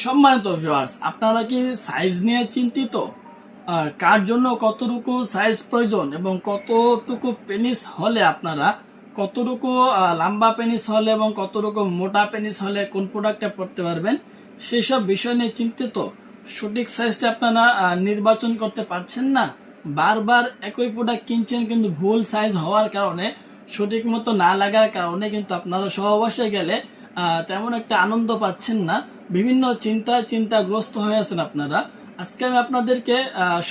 সম্মানিত ভিউয়ার্স, আপনারা কি সাইজ নিয়ে চিন্তিত? কার জন্য কতটুকু সাইজ প্রয়োজন এবং কতটুকু পেনিস হলে আপনারা কতটুকু লম্বা পেনিস হলে এবং কতটুকু মোটা পেনিস হলে কোন প্রোডাক্টটা পড়তে পারবেন সেসব বিষয় নিয়ে চিন্তিত। সঠিক সাইজটা আপনারা নির্বাচন করতে পারছেন না, বারবার একই প্রোডাক্ট কিনছেন কিন্তু ভুল সাইজ হওয়ার কারণে, সঠিক মতো না লাগার কারণে কিন্তু আপনারা সহবাসে গেলে তেমন একটা আনন্দ পাচ্ছেন না। বিভিন্ন চিন্তাগ্রস্ত হয়ে আছেন আপনারা। আজকে আমি আপনাদেরকে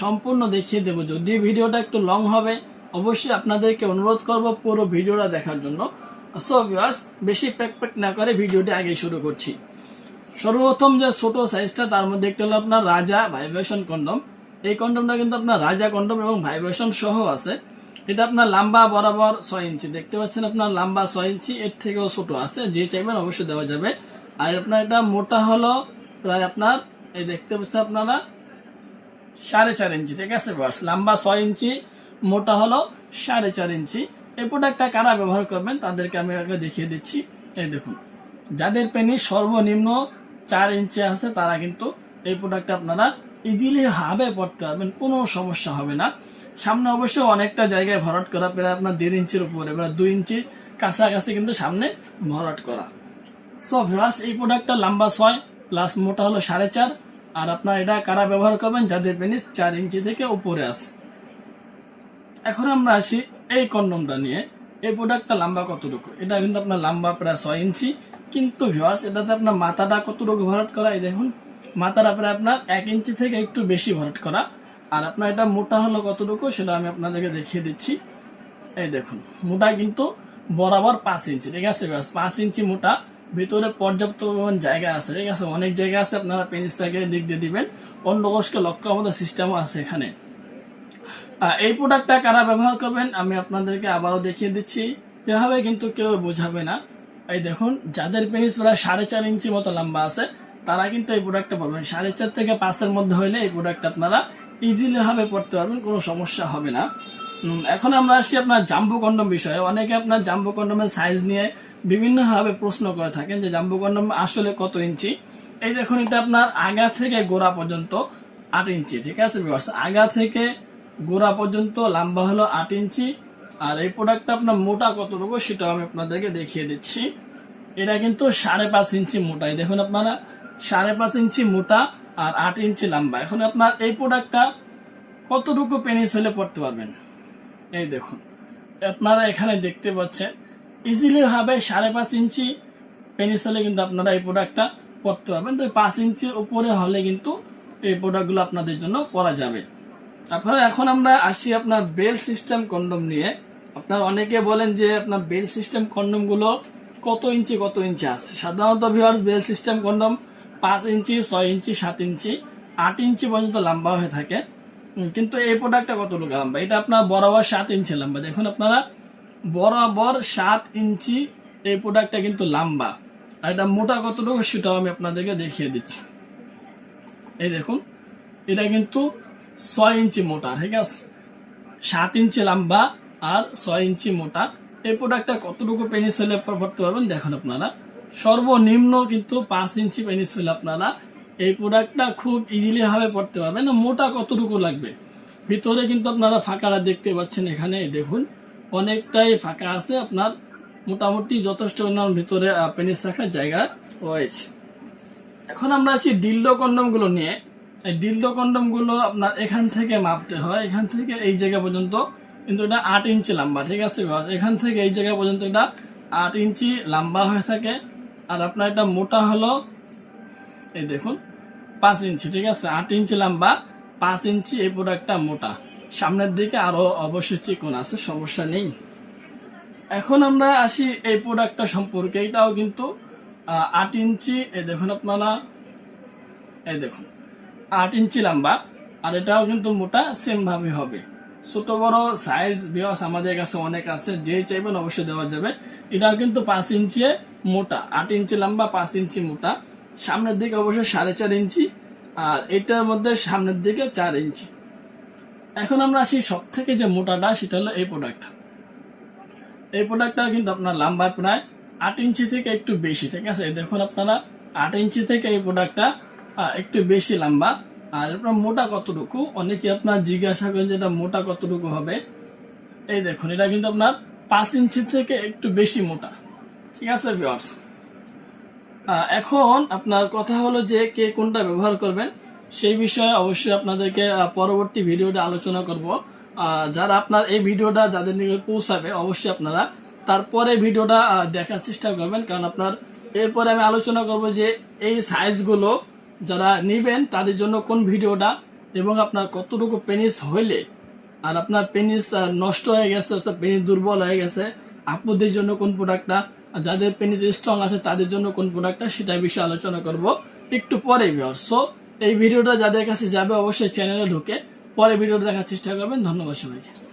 সম্পূর্ণ দেখিয়ে দেবো। যদি ভিডিওটা একটু লং হবে, অবশ্যই আপনাদেরকে অনুরোধ করব পুরো ভিডিওটা দেখার জন্য। সো ভিউয়ার্স, বেশি প্যাক না করে ভিডিওটি আগে শুরু করছি। সর্বপ্রথম যে ছোট সাইজটা, তার মধ্যে একটা হলো আপনার রাজা ভাইব্রেশন কন্ডম। এই কন্ডমটা কিন্তু আপনার রাজা কন্ডম এবং ভাইব্রেশন সহ আছে। এটা আপনার লম্বা বরাবর 6 ইঞ্চি, দেখতে পাচ্ছেন আপনার লম্বা 6 ইঞ্চি, এর থেকেও ছোট আছে, যে চাইবেন অবশ্যই দেওয়া যাবে। আর আপনার এটা মোটা হলো প্রায় আপনার এই দেখতে পাচ্ছেন আপনারা 4.5 ইঞ্চি, ঠিক আছে বাস। লম্বা 6 ইঞ্চি, মোটা হলো 4.5 ইঞ্চি। এই প্রোডাক্টটা কারা ব্যবহার করবেন তাদেরকে আমি আগে দেখিয়ে দিচ্ছি। এই দেখুন, যাদের পেনিস সর্বনিম্ন 4 ইঞ্চি আছে তারা কিন্তু এই প্রোডাক্টটা আপনারা ইজিলি হাবে পড়তে পারবেন, কোনো সমস্যা হবে না। সামনে অবশ্যই অনেকটা জায়গায় ভরাট করা, প্রায় আপনার 1.5 ইঞ্চির উপরে, এবার 2 ইঞ্চির কাছাকাছি কিন্তু সামনে ভরাট করা। সো ভিউয়ার্স, এই প্রোডাক্টটা লম্বা 6 প্লাস মোটা হলো 4.5। আর আপনার এটা কারা ব্যবহার করবেন যাদের পেনিস 4 ইঞ্চি থেকে উপরে আছে। এখন আমরা আসি এই কন্ডমটা নিয়ে। এই প্রোডাক্টটা লম্বা কতটুকু? এটা কিন্তু আপনার লম্বা প্রায় 6 ইঞ্চি, কিন্তু ভিউয়ার্স এটাতে আপনার মাথাটা কতটুকু ভরাট করা, এই দেখুন মাথাটা প্রায় আপনার 1 ইঞ্চি থেকে একটু বেশি ভরাট করা। আর আপনার এটা মোটা হলো কতটুকু সেটা আমি আপনাদেরকে দেখিয়ে দিচ্ছি। এই দেখুন, মোটা কিন্তু বরাবর 5 ইঞ্চি, ঠিক আছে। 5 ইঞ্চি মোটা, ভিতরে পর্যাপ্ত জায়গা আছে, ঠিক আছে। অনেক জায়গা আছে, আপনারা পেনিসটাকে দিক দিয়ে দিবেন, অন্য কোষকে লক্ষ্য আমাদের সিস্টেমও আছে এখানে। এই প্রোডাক্টটা কারা ব্যবহার করবেন আমি আপনাদেরকে আবারও দেখিয়ে দিচ্ছি। এভাবে কিন্তু কেউ বোঝাবে না। এই দেখুন, যাদের পেনিস প্রায় 4.5 ইঞ্চি মতো লম্বা আছে তারা কিন্তু এই প্রোডাক্টটা পাবেন। 4.5 থেকে 5-এর মধ্যে হইলে এই প্রোডাক্টটা আপনারা ইজিলি ভাবে পড়তে পারবেন, কোনো সমস্যা হবে না। এখন আমরা আসি আপনার জাম্বো কন্ডম বিষয়ে। অনেকে আপনার জাম্বো কন্ডমের সাইজ নিয়ে বিভিন্নভাবে প্রশ্ন করে থাকেন যে জাম্বো কন্ডম আসলে কত ইঞ্চি। এই দেখুন, এটা আপনার আগা থেকে গোড়া পর্যন্ত 8 ইঞ্চি, ঠিক আছে। আগা থেকে গোড়া পর্যন্ত লম্বা হলো 8 ইঞ্চি। আর এই প্রোডাক্টটা আপনার মোটা কতটুকু সেটাও আমি আপনাদেরকে দেখিয়ে দিচ্ছি। এটা কিন্তু 5.5 ইঞ্চি মোটা, দেখুন আপনারা 5.5 ইঞ্চি মোটা আর 8 ইঞ্চি লম্বা। এখন আপনার এই প্রোডাক্টটা কতটুকু পেনিস হলে পড়তে পারবেন, এই দেখুন আপনারা এখানে দেখতে পাচ্ছেন ইজিলি ভাবে 5.5 ইঞ্চি পেনিস হলে কিন্তু আপনারা এই প্রোডাক্টটা পড়তে পারবেন। তো 5 ইঞ্চির উপরে হলে কিন্তু এই প্রোডাক্টগুলো আপনাদের জন্য পরা যাবে। তারপরে এখন আমরা আসি আপনার বেল সিস্টেম কন্ডম নিয়ে। আপনার অনেকে বলেন যে আপনার বেল সিস্টেম কন্ডম গুলো কত ইঞ্চি আছে। সাধারণত ভিউয়ার্স, বেল সিস্টেম কন্ডম 5 ইঞ্চি, 6 ইঞ্চি, 7 ইঞ্চি, 8 ইঞ্চি পর্যন্ত লম্বা হয়ে থাকে। কিন্তু এই প্রোডাক্টটা কতটুকু লম্বা? এটা আপনার বরাবর 7 ইঞ্চি লম্বা। দেখুন আপনারা, বরাবর 7 ইঞ্চি এই প্রোডাক্টটা কিন্তু লম্বা। আর এটা মোটা কতটুকু সেটাও আমি আপনাদেরকে দেখিয়ে দিচ্ছি। এই দেখুন, এটা কিন্তু 6 ইঞ্চি মোটা, ঠিক আছে। 7 ইঞ্চি লম্বা আর 6 ইঞ্চি মোটা। এই প্রোডাক্টটা কতটুকু পেনিস হলে পড়তে পারবেন দেখুন আপনারা। সর্বনিম্ন কিন্তু 5 ইঞ্চি পেনিস হলে আপনারা এই প্রোডাক্টটা খুব ইজিলি ভাবে পড়তে পারবেন। মোটা কতটুকু লাগবে? ভিতরে কিন্তু আপনারা ফাঁকাটা দেখতে পাচ্ছেন, এখানে দেখুন অনেকটাই ফাঁকা আছে, আপনার মোটামুটি যথেষ্ট ভিতরে পেনিস রাখার জায়গা রয়েছে। এখন আমরা আসি ডিল্ডো কন্ডম গুলো নিয়ে। এই ডিল্ডো কন্ডম গুলো আপনার এখান থেকে মাপতে হয়, এখান থেকে এই জায়গা পর্যন্ত কিন্তু এটা 8 ইঞ্চি লম্বা, ঠিক আছে। এখান থেকে এই জায়গা পর্যন্ত এটা 8 ইঞ্চি লম্বা হয়ে থাকে। আর আপনার এটা মোটা হলো এই দেখুন 5 ইঞ্চি, ঠিক আছে। 8 ইঞ্চি লম্বা, 5 ইঞ্চি এই প্রোডাক্টটা মোটা। সামনের দিকে আরো অবশ্যই চিকন আছে, সমস্যা নেই। এখন আমরা আসি এই প্রোডাক্টটা সম্পর্কে। এটাও কিন্তু 8 ইঞ্চি, এই দেখুন আপনারা, এই দেখুন 8 ইঞ্চি লম্বা। আর এটাও কিন্তু মোটা সেম ভাবে হবে। ছোট বড় সাইজ বিয়াস আমাদের কাছে অনেক আছে, যে চাইবেন অবশ্যই দেওয়া যাবে। এটাও কিন্তু 5 ইঞ্চি মোটা, 8 ইঞ্চি লম্বা, 5 ইঞ্চি মোটা। সামনের দিকে অবশ্যই 4.5 ইঞ্চি, আর এটার মধ্যে সামনের দিকে 4 ইঞ্চি। এখন আমরা আসি সব থেকে যে মোটাটা, সেটা হলো এই প্রোডাক্টটা। এই প্রোডাক্টটা কিন্তু আপনার লম্বা প্রায় 8 ইঞ্চি থেকে একটু বেশি, ঠিক আছে। দেখুন আপনারা 8 ইঞ্চি থেকে এই প্রোডাক্টটা একটু বেশি লম্বা। আর আপনার মোটা কতটুকু, অনেকে আপনার জিজ্ঞাসা করেন যে এটা মোটা কতটুকু হবে। এই দেখুন, এটা কিন্তু আপনার 5 ইঞ্চি থেকে একটু বেশি মোটা। ঠিক আছে ভিউয়ার্স, এখন আপনার কথা হলো যে কে কোনটা ব্যবহার করবেন সেই বিষয়ে অবশ্যই আপনাদেরকে পরবর্তী ভিডিওতে আলোচনা করব। যারা আপনার এই ভিডিওটা যাদের নিকট পৌঁছাবে অবশ্যই আপনারা তারপরে ভিডিওটা দেখার চেষ্টা করবেন, কারণ আপনার এরপরে আমি আলোচনা করব যে এই সাইজগুলো যারা নেবেন তাদের জন্য কোন ভিডিওটা, এবং আপনার কতটুকু পেনিস হইলে, আর আপনার পেনিস নষ্ট হয়ে গেছে, পেনিস দুর্বল হয়ে গেছে, আপুদের জন্য কোন প্রোডাক্টটা, যাদের পেনিস স্ট্রং আছে তাদের জন্য কোন প্রোডাক্টটা, সেটা বিষয়ে আলোচনা করব একটু পরে ভিউয়ার্স। সো এই ভিডিওটা যাদের কাছে যাবে অবশ্যই চ্যানেলে ঢুকে পরে ভিডিওটা দেখার চেষ্টা করবেন। ধন্যবাদ সবাইকে।